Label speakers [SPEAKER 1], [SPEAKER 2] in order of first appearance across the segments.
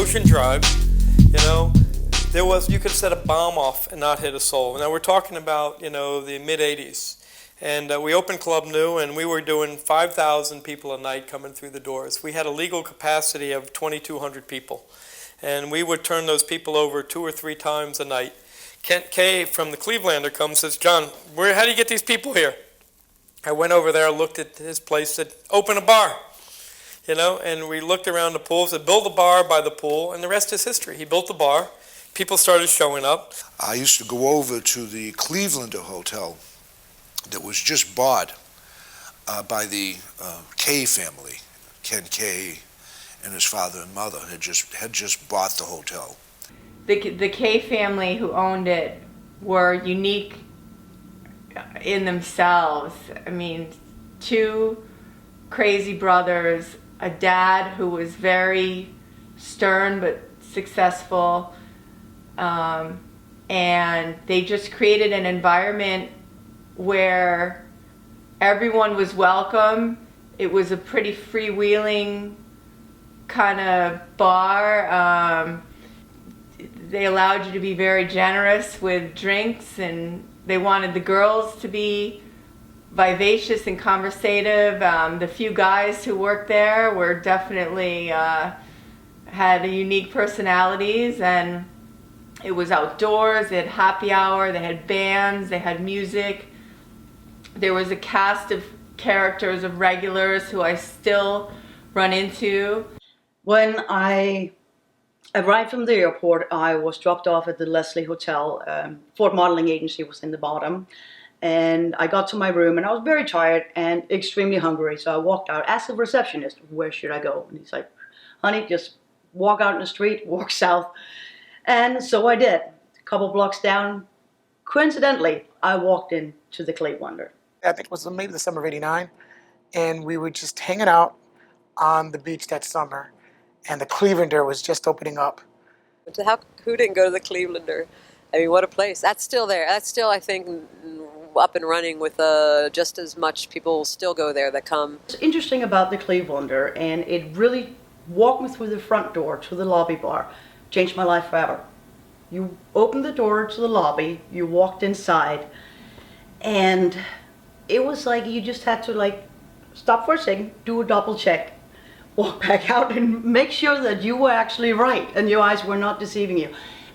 [SPEAKER 1] Ocean Drive, you could set a bomb off and not hit a soul. Now we're talking about, the mid-'80s. And we opened Club New, and we were doing 5,000 people a night coming through the doors. We had a legal capacity of 2,200 people. And we would turn those people over 2 or 3 times a night. Kent Kay from the Clevelander comes and says, John, how do you get these people here? I went over there, looked at his place, said, open a bar. And we looked around the pool, said, build a bar by the pool, and the rest is history. He built the bar. People started showing up.
[SPEAKER 2] I used to go over to the Clevelander Hotel that was just bought by the Kay family. Ken Kay and his father and mother had just bought the hotel.
[SPEAKER 3] The Kay family who owned it were unique in themselves. I mean, 2 crazy brothers, a dad who was very stern but successful, and they just created an environment where everyone was welcome. It was a pretty freewheeling kind of bar. They allowed you to be very generous with drinks, and they wanted the girls to be vivacious and conversative. The few guys who worked there were definitely had unique personalities, and it was outdoors. They had happy hour, they had bands, they had music. There was a cast of characters, of regulars who I still run into.
[SPEAKER 4] When I arrived from the airport, I was dropped off at the Leslie Hotel. Ford Modeling Agency was in the bottom. And I got to my room, and I was very tired and extremely hungry. So I walked out, asked the receptionist, where should I go? And he's like, honey, just walk out in the street, walk south. And so I did. A couple blocks down, coincidentally, I walked into the Clevelander.
[SPEAKER 5] I think it was maybe the summer of '89, and we were just hanging out on the beach that summer, and the Clevelander was just opening up.
[SPEAKER 6] Who didn't go to the Clevelander? I mean, what a place. That's still there. That's still, I think, up and running with just as much people still go there that come.
[SPEAKER 4] What's interesting about the Clevelander, and it really walked me through the front door to the lobby bar, changed my life forever. You opened the door to the lobby, you walked inside, and it was like you just had to stop for a second, do a double check, walk back out and make sure that you were actually right and your eyes were not deceiving you.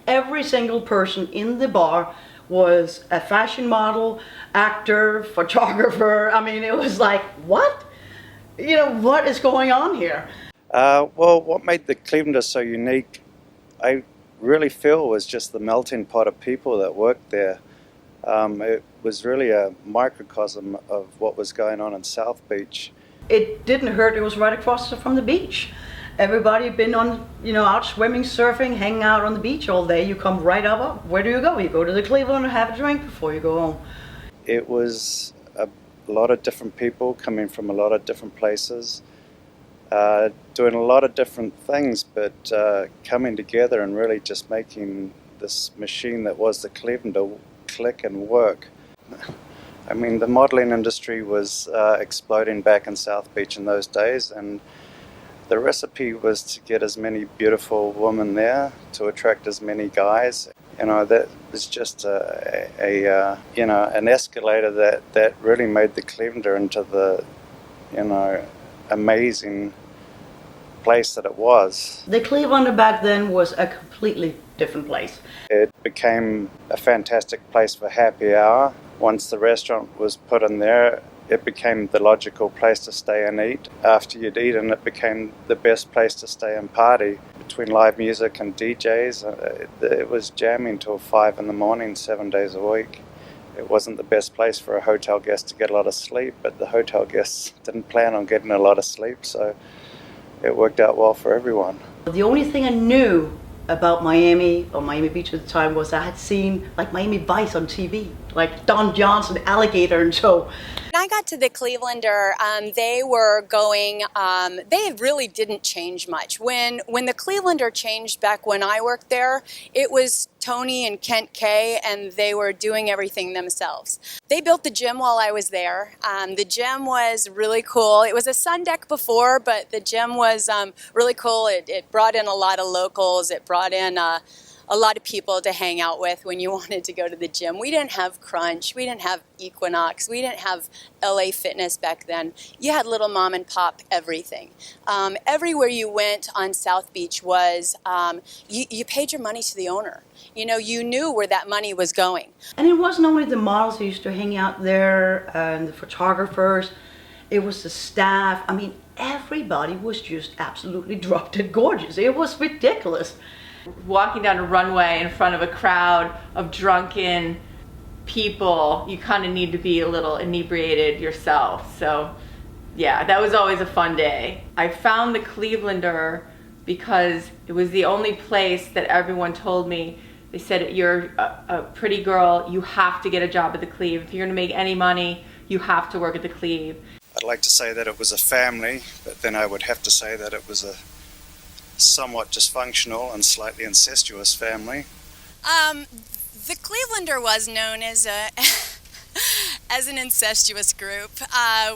[SPEAKER 4] Every single person in the bar was a fashion model, actor, photographer. I mean, it was like, what? What is going on here?
[SPEAKER 7] Well, what made the Clevelander so unique, I really feel, was just the melting pot of people that worked there. It was really a microcosm of what was going on in South Beach.
[SPEAKER 4] It didn't hurt. It was right across from the beach. Everybody had been on, out swimming, surfing, hanging out on the beach all day. You come right up. Where do you go? You go to the Clevelander and have a drink before you go home.
[SPEAKER 7] It was a lot of different people coming from a lot of different places, doing a lot of different things, but coming together and really just making this machine that was the Clevelander click and work. I mean, the modeling industry was exploding back in South Beach in those days, and the recipe was to get as many beautiful women there, to attract as many guys. That was just an escalator that really made the Clevelander into the, amazing place that it was.
[SPEAKER 4] The Clevelander back then was a completely different place.
[SPEAKER 7] It became a fantastic place for happy hour. Once the restaurant was put in there, it became the logical place to stay and eat. After you'd eaten, it became the best place to stay and party. Between live music and DJs, it was jamming till 5 in the morning, 7 days a week. It wasn't the best place for a hotel guest to get a lot of sleep, but the hotel guests didn't plan on getting a lot of sleep, so it worked out well for everyone.
[SPEAKER 4] The only thing I knew about Miami, or Miami Beach at the time, was I had seen Miami Vice on TV. like Don Johnson alligator. And so
[SPEAKER 8] When I got to the Clevelander, they were going, they really didn't change much. When the Clevelander changed back when I worked there, it was Tony and Kent Kay, and they were doing everything themselves. They built the gym while I was there. The gym was really cool. It was a sun deck before, but the gym was really cool. It brought in a lot of locals. It brought in a lot of people to hang out with when you wanted to go to the gym. We didn't have Crunch. We didn't have Equinox. We didn't have LA Fitness back then. You had little mom and pop everything. Everywhere you went on South Beach was, you paid your money to the owner. You know, you knew where that money was going.
[SPEAKER 4] And it wasn't only the models who used to hang out there and the photographers, it was the staff. I mean, everybody was just absolutely drop dead gorgeous. It was ridiculous.
[SPEAKER 3] Walking down a runway in front of a crowd of drunken people, you kind of need to be a little inebriated yourself. So yeah, that was always a fun day. I found the Clevelander because it was the only place that everyone told me, they said, you're a pretty girl, you have to get a job at the Cleve. If you're gonna make any money, you have to work at the Cleve.
[SPEAKER 7] I'd like to say that it was a family, but then I would have to say that it was a somewhat dysfunctional and slightly incestuous family.
[SPEAKER 8] The Clevelander was known as a as an incestuous group.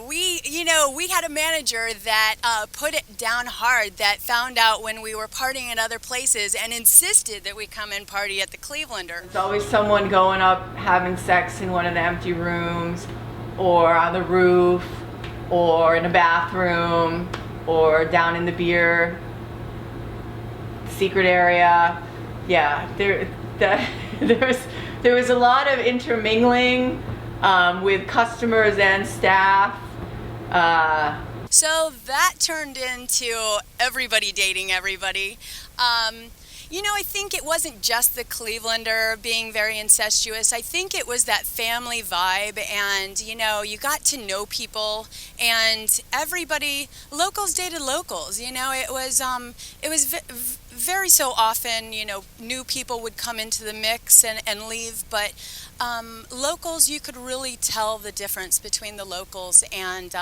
[SPEAKER 8] We had a manager that put it down hard, that found out when we were partying at other places and insisted that we come and party at the Clevelander.
[SPEAKER 3] There's always someone going up having sex in one of the empty rooms, or on the roof, or in a bathroom, or down in the beer secret area. Yeah, there was a lot of intermingling with customers and staff.
[SPEAKER 8] So that turned into everybody dating everybody. I think it wasn't just the Clevelander being very incestuous. I think it was that family vibe, and you got to know people, and everybody, locals dated locals. It was very so often, new people would come into the mix and leave, but locals, you could really tell the difference between the locals and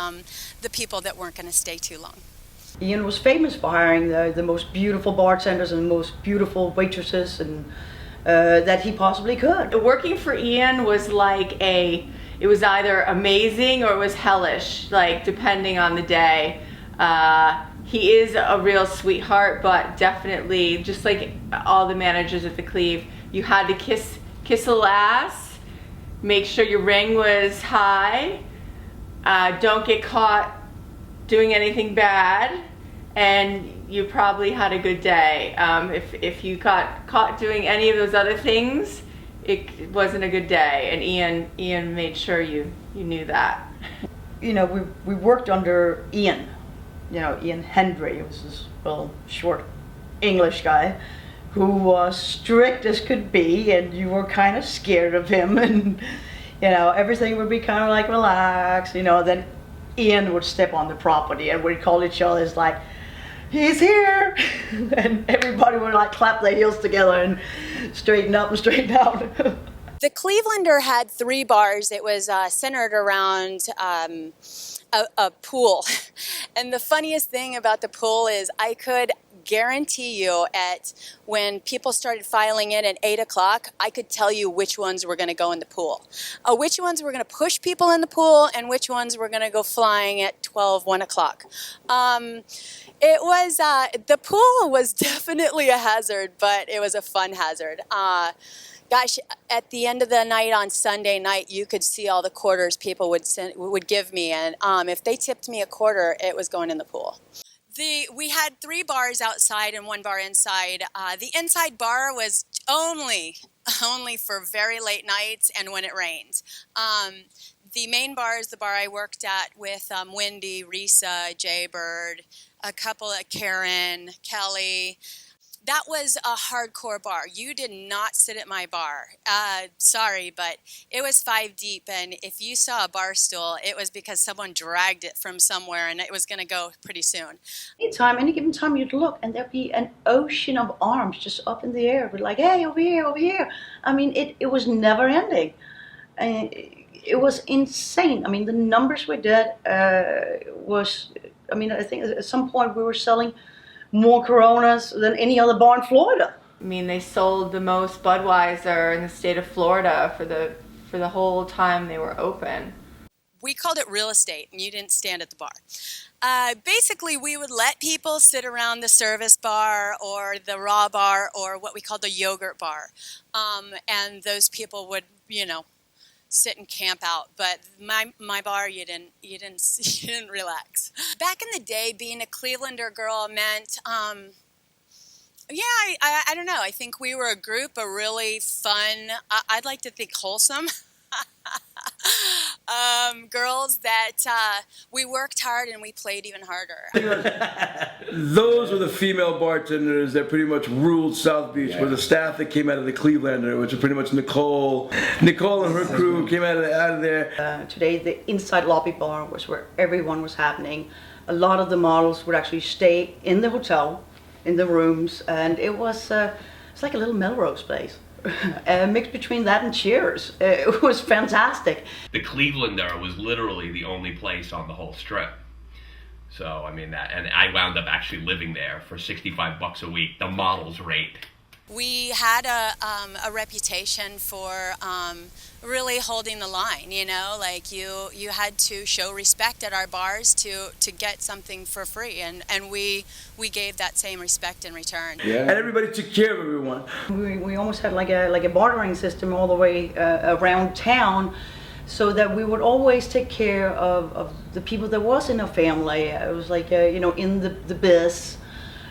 [SPEAKER 8] the people that weren't going to stay too long.
[SPEAKER 4] Ian was famous for hiring the most beautiful bartenders and the most beautiful waitresses and that he possibly could.
[SPEAKER 3] Working for Ian was it was either amazing or it was hellish, depending on the day. He is a real sweetheart, but definitely, just like all the managers at the Cleve, you had to kiss a little ass, make sure your ring was high, don't get caught doing anything bad, and you probably had a good day. If you got caught doing any of those other things, it wasn't a good day, and Ian made sure you knew that.
[SPEAKER 4] We worked under Ian. Ian Hendry was this little short English guy who was strict as could be, and you were kind of scared of him, and everything would be kind of like relaxed. Then Ian would step on the property and we'd call each other as like, he's here, and everybody would clap their heels together and straighten up and straighten out.
[SPEAKER 8] The Clevelander had 3 bars. It was centered around a pool. And the funniest thing about the pool is I could guarantee you when people started filing in at 8 o'clock, I could tell you which ones were going to go in the pool. Which ones were going to push people in the pool and which ones were going to go flying at 1 o'clock. It was, the pool was definitely a hazard, but it was a fun hazard. Gosh, at the end of the night on Sunday night, you could see all the quarters people would give me, and if they tipped me a quarter, it was going in the pool. We had 3 bars outside and 1 bar inside. The inside bar was only for very late nights and when it rained. The main bar is the bar I worked at with Wendy, Risa, Jaybird, a couple of Karen, Kelly. That was a hardcore bar. You did not sit at my bar. Sorry, but it was 5 deep, and if you saw a bar stool, it was because someone dragged it from somewhere, and it was going to go pretty soon.
[SPEAKER 4] Any given time you'd look, and there'd be an ocean of arms just up in the air. We're like, hey, over here, over here. I mean, it was never ending. And it was insane. I mean, the numbers we did was, I mean, I think at some point we were selling more Coronas than any other bar in Florida.
[SPEAKER 3] I mean, they sold the most Budweiser in the state of Florida for the whole time they were open.
[SPEAKER 8] We called it real estate, and you didn't stand at the bar. Basically, we would let people sit around the service bar or the raw bar or what we called the yogurt bar. And those people would, sit and camp out. But my bar, you didn't relax. Back in the day, being a Clevelander girl meant, I don't know. I think we were a group of really fun, I'd like to think wholesome girls that we worked hard and we played even harder.
[SPEAKER 9] Those were the female bartenders that pretty much ruled South Beach. Were the staff that came out of the Clevelander, which are pretty much Nicole and her crew came out of there.
[SPEAKER 4] Today, the inside lobby bar was where everyone was happening. A lot of the models would actually stay in the hotel, in the rooms, and it's like a little Melrose place. Mixed between that and Cheers. It was fantastic.
[SPEAKER 10] The Clevelander was literally the only place on the whole strip. So, I mean, and I wound up actually living there for $65 a week, the model's rate.
[SPEAKER 8] We had a reputation for really holding the line, like you had to show respect at our bars to get something for free, and we gave that same respect in return.
[SPEAKER 9] Yeah. And everybody took care of everyone.
[SPEAKER 4] We almost had like a bartering system all the way around town, so that we would always take care of the people that was in our family. It was like in the biz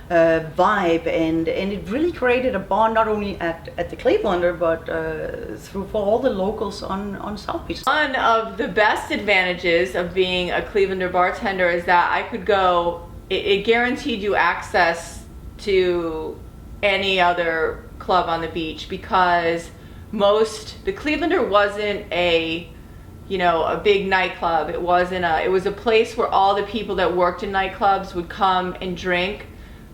[SPEAKER 4] vibe, and it really created a bond not only at the Clevelander but for all the locals on South Beach.
[SPEAKER 3] One of the best advantages of being a Clevelander bartender is that I could go, it guaranteed you access to any other club on the beach, because the Clevelander wasn't a big nightclub. It was a place where all the people that worked in nightclubs would come and drink.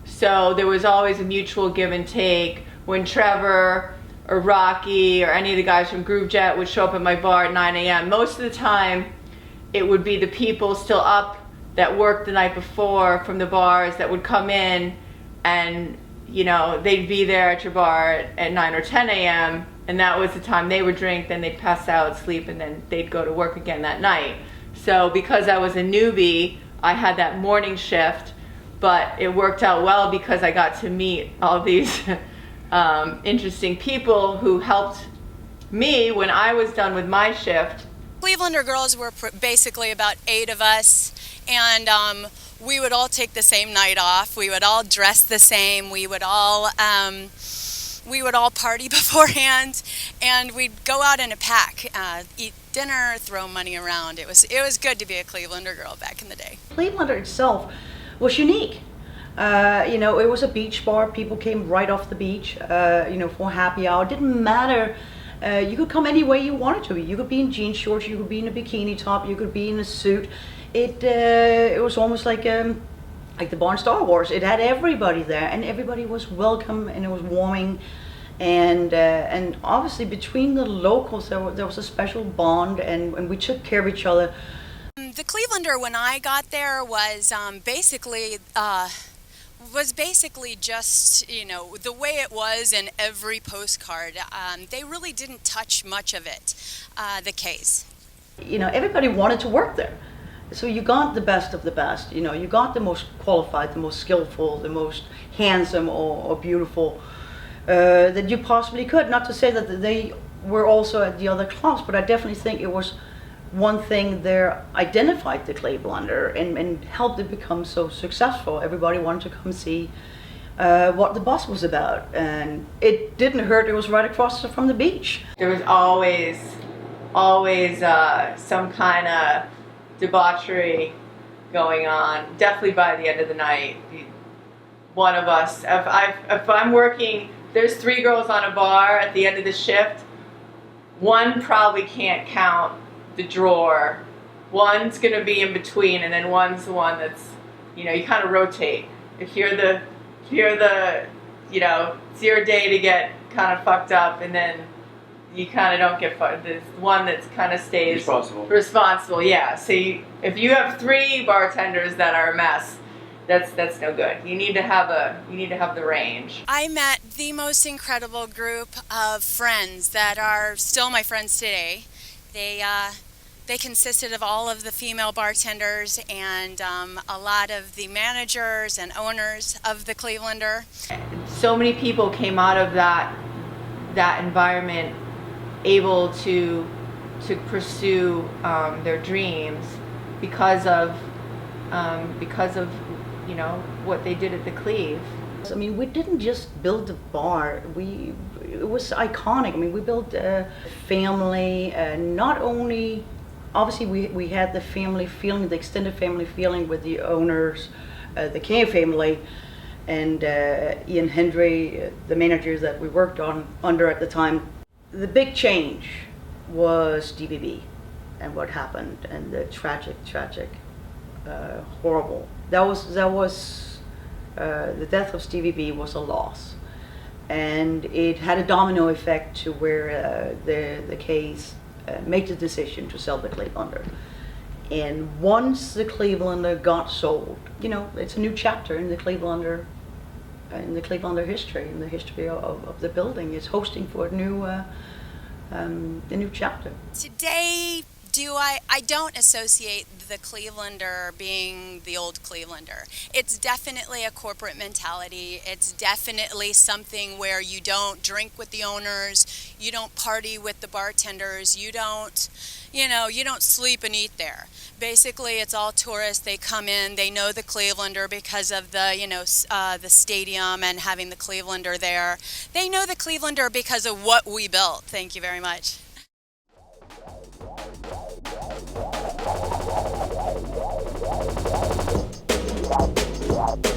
[SPEAKER 3] So there was always a mutual give and take. When Trevor or Rocky or any of the guys from Groove Jet would show up at my bar at 9 a.m., most of the time it would be the people still up that worked the night before from the bars that would come in, and they'd be there at your bar at 9 or 10 a.m. and that was the time they would drink, then they'd pass out, sleep, and then they'd go to work again that night. So because I was a newbie, I had that morning shift. But it worked out well because I got to meet all these interesting people who helped me when I was done with my shift.
[SPEAKER 8] Clevelander girls were basically about 8 of us, and we would all take the same night off. We would all dress the same. We would all party beforehand, and we'd go out in a pack, eat dinner, throw money around. It was good to be a Clevelander girl back in the day.
[SPEAKER 4] Clevelander itself was unique. It was a beach bar. People came right off the beach, for happy hour. It didn't matter. You could come any way you wanted to. You could be in jean shorts. You could be in a bikini top. You could be in a suit. It was almost like the bar in Star Wars. It had everybody there, and everybody was welcome, and it was warming. And obviously between the locals, there was a special bond, and we took care of each other.
[SPEAKER 8] The Clevelander, when I got there, was basically just, the way it was in every postcard. They really didn't touch much of it, the case.
[SPEAKER 4] Everybody wanted to work there. So you got the best of the best. You got the most qualified, the most skillful, the most handsome or beautiful that you possibly could. Not to say that they were also at the other clubs, but I definitely think it was one thing there identified the Clevelander and helped it become so successful. Everybody wanted to come see what the bus was about, and it didn't hurt. It was right across from the beach.
[SPEAKER 3] There was always some kind of debauchery going on. Definitely by the end of the night, one of us, if I'm working, there's 3 girls on a bar at the end of the shift. One probably can't count the drawer. One's gonna be in between, and then one's the one that's, you kind of rotate. If you're the, it's your day to get kind of fucked up, and then you kind of don't get fired. There's one that's kind of stays
[SPEAKER 9] Responsible.
[SPEAKER 3] Responsible, yeah. So if you have 3 bartenders that are a mess, that's no good. You need to have the range.
[SPEAKER 8] I met the most incredible group of friends that are still my friends today. They consisted of all of the female bartenders and a lot of the managers and owners of the Clevelander.
[SPEAKER 3] So many people came out of that environment able to pursue their dreams because of you know what they did at the Cleve.
[SPEAKER 4] I mean, we didn't just build the bar. It was iconic. I mean, we built a family. Not only, obviously, we had the family feeling, the extended family feeling with the owners, the Kay family, and Ian Hendry, the managers that we worked under at the time. The big change was DBB and what happened, and the tragic, horrible. That was the death of Stevie B was a loss, and it had a domino effect to where the Kays made the decision to sell the Clevelander. And once the Clevelander got sold, you know, it's a new chapter in the Clevelander history, in the history of the building. It's hosting for a new chapter.
[SPEAKER 8] Today, I don't associate the Clevelander being the old Clevelander. It's definitely a corporate mentality. It's definitely something where you don't drink with the owners, you don't party with the bartenders, you don't sleep and eat there. Basically, it's all tourists. They come in, they know the Clevelander because of the stadium and having the Clevelander there. They know the Clevelander because of what we built. Thank you very much.
[SPEAKER 11] Yeah.